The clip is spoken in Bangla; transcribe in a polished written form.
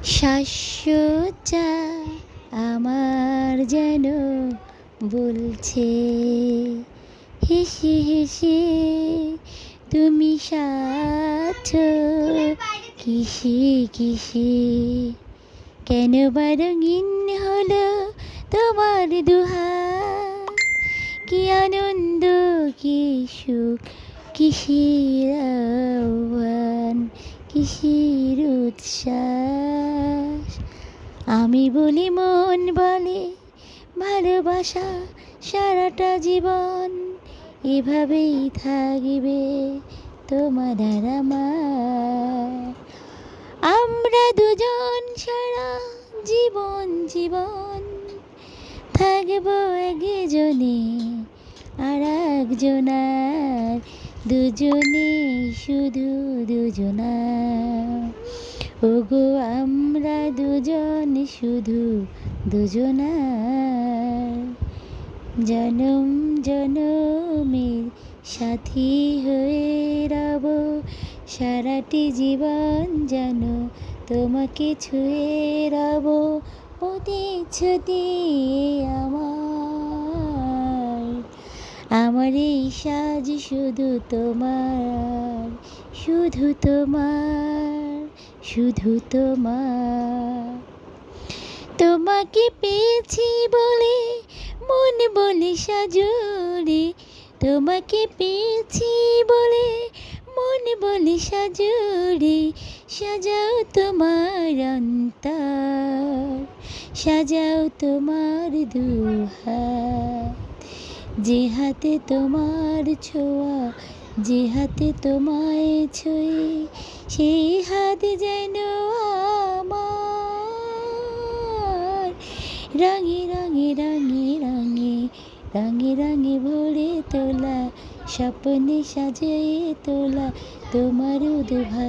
সাজসজ্জা আমার যেন বলছে হেসে হেসে, তুমি সাথ কিসে কিসে, কেন বা রঙিন হলো তোমার দুহাত, কি আনন্দ কি সুখ, কিসের আহ্বান, কিসের উচ্ছ্বাস। আমি বলি মন বলে ভালোবাসা সারাটা জীবন এভাবেই থাকবে তোমার আর আমার। আমরা দুজন সারা জীবন জীবন থাকবো একজনে আর একজনার, দুজনে শুধু দুজনার। ওগো আমরা দুজন শুধু দুজনার, জনম জনমের সাথী হয়ে রব, সারাটি জীবন যেন তোমাকে ছুঁয়ে রব, প্রতিশ্রুতি আমার। আমার এই সাজ শুধু তোমার, শুধু তোমার, শুধু তোমার। তোমাকে পেয়েছি বলে মন বলে সাজরে, তোমাকে পেয়েছি বলে মন বলে সাজরে, সাজাও তোমার অন্তর, সাজাও তোমার দুহাত। যে হাতে তোমার ছোঁয়া, যে হাতে তোমায় ছুঁয়ে, সেই হাত যেন আমার। রঙে রঙে রঙে রঙে, রঙে রঙে ভরে তোলা, স্বপ্নে সাজিয়ে তোলা তোমার উদ্ভাস।